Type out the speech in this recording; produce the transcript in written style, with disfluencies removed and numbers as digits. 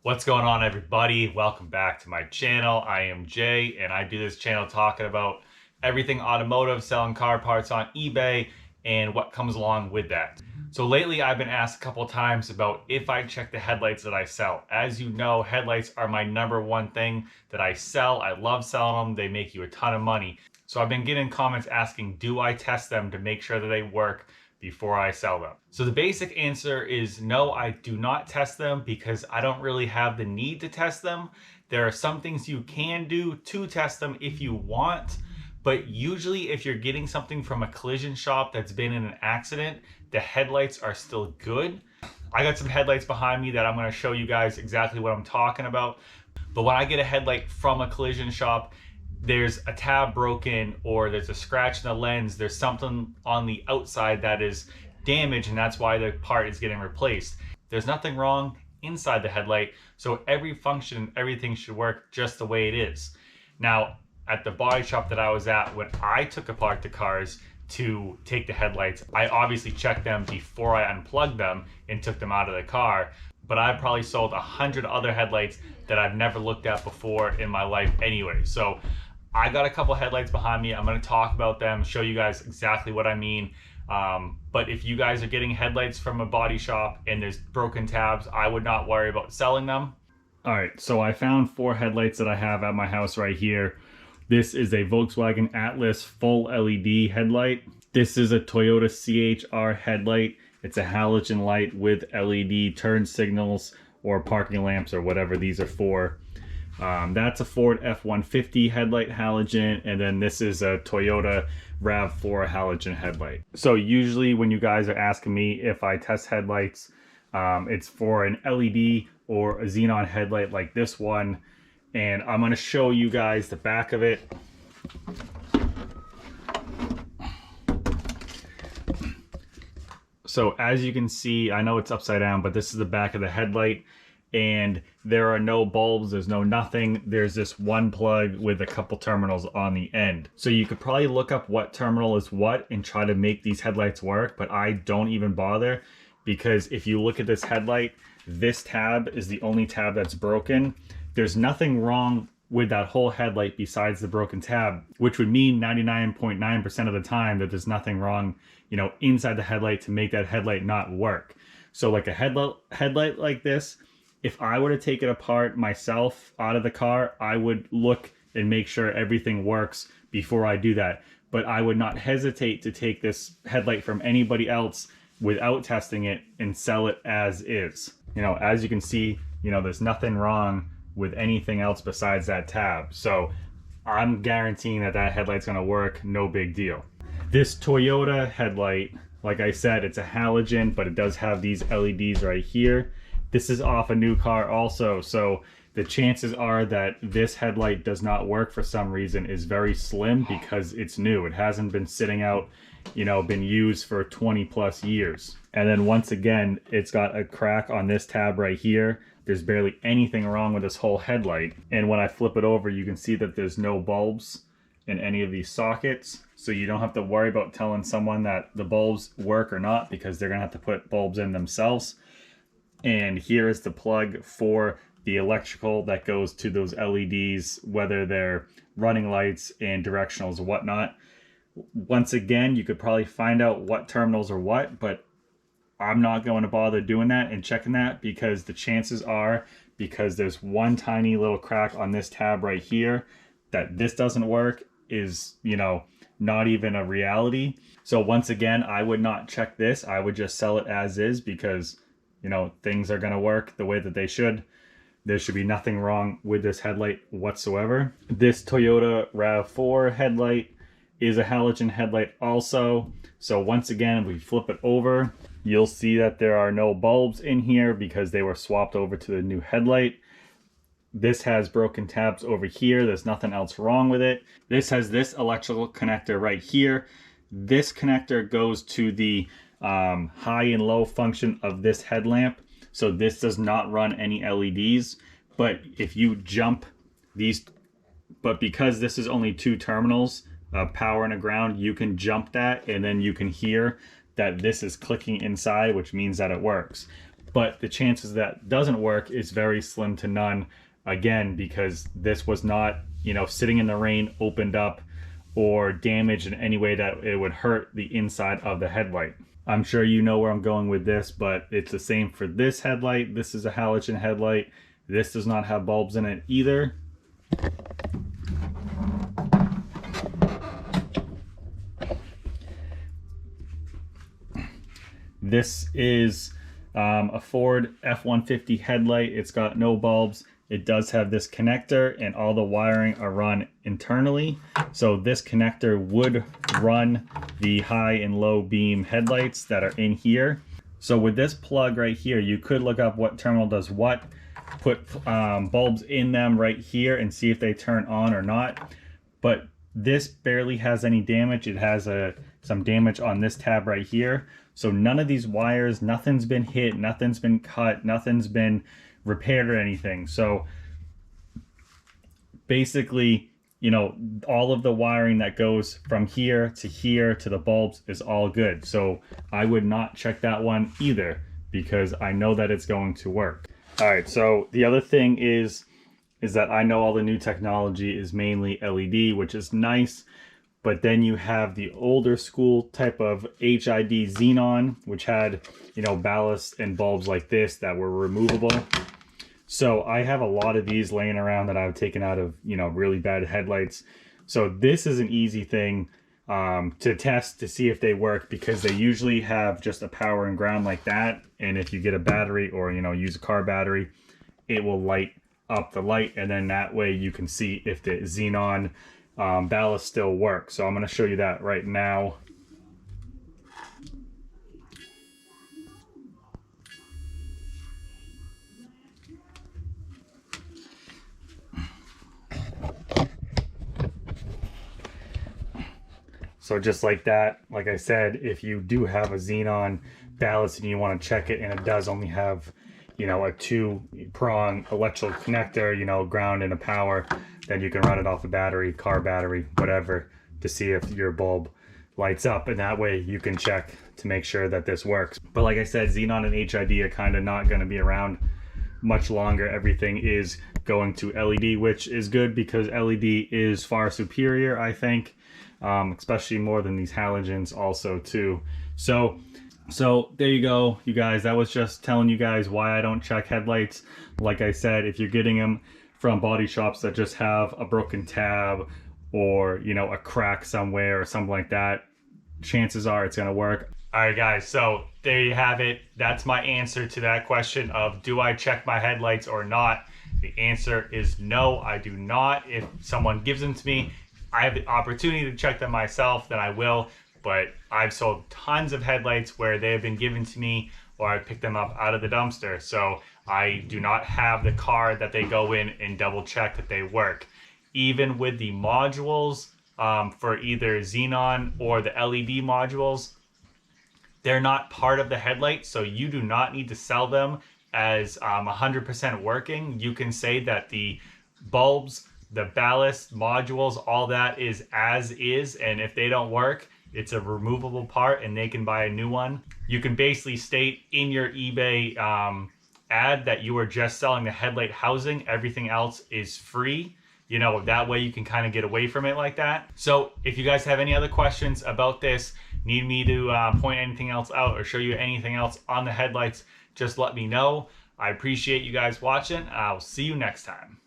What's going on, everybody? Welcome back to my channel. I am Jay, and I do this channel talking about everything automotive, selling car parts on eBay, and what comes along with that. So lately, I've been asked a couple times about if I check the headlights that I sell. As you know, headlights are my #1 thing that I sell. I love selling them. They make you a ton of money. So I've been getting comments asking, do I test them to make sure that they work before I sell them? So the basic answer is no, I do not test them because I don't really have the need to test them. There are some things you can do to test them if you want, but usually if you're getting something from a collision shop that's been in an accident, the headlights are still good. I got some headlights behind me that I'm going to show you guys exactly what I'm talking about. But when I get a headlight from a collision shop, there's a tab broken or there's a scratch in the lens, there's something on the outside that is damaged, and that's why the part is getting replaced. There's nothing wrong inside the headlight, so every function, everything should work just the way it is. Now, at the body shop that I was at, when I took apart the cars to take the headlights, I obviously checked them before I unplugged them and took them out of the car. But I've probably sold 100 other headlights that I've never looked at before in my life anyway. So I got a couple headlights behind me. I'm going to talk about them, show you guys exactly what I mean. But if you guys are getting headlights from a body shop and there's broken tabs, I would not worry about selling them. All right, so I found 4 headlights that I have at my house right here. This is a Volkswagen Atlas full LED headlight. This is a Toyota CHR headlight. It's a halogen light with LED turn signals or parking lamps or whatever these are for. That's a Ford F-150 headlight halogen, and then this is a Toyota RAV4 halogen headlight. So usually when you guys are asking me if I test headlights, it's for an LED or a xenon headlight like this one, and I'm going to show you guys the back of it. So as you can see, I know it's upside down, but this is the back of the headlight, and there are no bulbs, there's no nothing. There's this one plug with a couple terminals on the end. So you could probably look up what terminal is what and try to make these headlights work, but I don't even bother, because if you look at this headlight, this tab is the only tab that's broken. There's nothing wrong with that whole headlight besides the broken tab, which would mean 99.9% of the time that there's nothing wrong, you know, inside the headlight to make that headlight not work. So like a headlight like this, if I were to take it apart myself out of the car, I would look and make sure everything works before I do that. But I would not hesitate to take this headlight from anybody else without testing it and sell it as is. You know, as you can see, you know, there's nothing wrong with anything else besides that tab. So I'm guaranteeing that that headlight's gonna work, no big deal. This Toyota headlight, like I said, it's a halogen, but it does have these LEDs right here. This is off a new car also, so the chances are that this headlight does not work for some reason is very slim because it's new. It hasn't been sitting out, you know, been used for 20+ years. And then once again, it's got a crack on this tab right here. There's barely anything wrong with this whole headlight. And when I flip it over, you can see that there's no bulbs in any of these sockets. So you don't have to worry about telling someone that the bulbs work or not, because they're gonna have to put bulbs in themselves. And here is the plug for the electrical that goes to those LEDs, whether they're running lights and directionals or whatnot. Once again, you could probably find out what terminals are what, but I'm not going to bother doing that and checking that, because the chances are, because there's one tiny little crack on this tab right here, that this doesn't work is, you know, not even a reality. So once again, I would not check this. I would just sell it as is, because, you know, things are going to work the way that they should. There should be nothing wrong with this headlight whatsoever. This Toyota RAV4 headlight is a halogen headlight also. So once again, if we flip it over, you'll see that there are no bulbs in here because they were swapped over to the new headlight. This has broken tabs over here. There's nothing else wrong with it. This has this electrical connector right here. This connector goes to the high and low function of this headlamp. So this does not run any LEDs, but if you jump these, but because this is only 2 terminals, power and a ground, you can jump that and then you can hear that this is clicking inside, which means that it works. but the chances that doesn't work is very slim to none, again, because this was not, you know, sitting in the rain, opened up, or damaged in any way that it would hurt the inside of the headlight. I'm sure you know where I'm going with this, but it's the same for this headlight. This is a halogen headlight. This does not have bulbs in it either. This is a Ford F-150 headlight. It's got no bulbs. It does have this connector, and all the wiring are run internally. So this connector would run the high and low beam headlights that are in here. So with this plug right here, you could look up what terminal does what, put bulbs in them right here and see if they turn on or not. But this barely has any damage. It has some damage on this tab right here. So none of these wires, nothing's been hit, nothing's been cut, nothing's been repaired or anything. So basically, you know, all of the wiring that goes from here to the bulbs is all good. So I would not check that one either, because I know that it's going to work. All right, so the other thing is that I know all the new technology is mainly LED, which is nice. But then you have the older school type of HID xenon, which had, you know, ballast and bulbs like this that were removable. So I have a lot of these laying around that I've taken out of, you know, really bad headlights. So this is an easy thing to test to see if they work, because they usually have just a power and ground like that. And if you get a battery or, you know, use a car battery, it will light up the light. And then that way you can see if the xenon ballast still works. So I'm going to show you that right now. So just like that, like I said, if you do have a xenon ballast and you want to check it, and it does only have, you know, a 2-prong electrical connector, you know, ground and a power, then you can run it off a battery, car battery, whatever, to see if your bulb lights up. And that way you can check to make sure that this works. But like I said, xenon and HID are kind of not going to be around much longer. Everything is going to LED, which is good because LED is far superior, I think, especially more than these halogens also too. So there you go, you guys. That was just telling you guys why I don't check headlights. Like I said, if you're getting them from body shops that just have a broken tab or, you know, a crack somewhere or something like that, chances are it's going to work. All right, guys, so there you have it. That's my answer to that question of, do I check my headlights or not? The answer is no, I do not. If someone gives them to me, I have the opportunity to check them myself, then I will. But I've sold tons of headlights where they have been given to me, or I picked them up out of the dumpster. So I do not have the car that they go in and double check that they work. Even with the modules for either xenon or the LED modules, they're not part of the headlight. So you do not need to sell them as 100% working. You can say that the bulbs, the ballast, modules, all that is as is. And if they don't work, it's a removable part and they can buy a new one. You can basically state in your eBay ad that you are just selling the headlight housing. Everything else is free. You know, that way you can kind of get away from it like that. So if you guys have any other questions about this, need me to point anything else out or show you anything else on the headlights, just let me know. I appreciate you guys watching. I'll see you next time.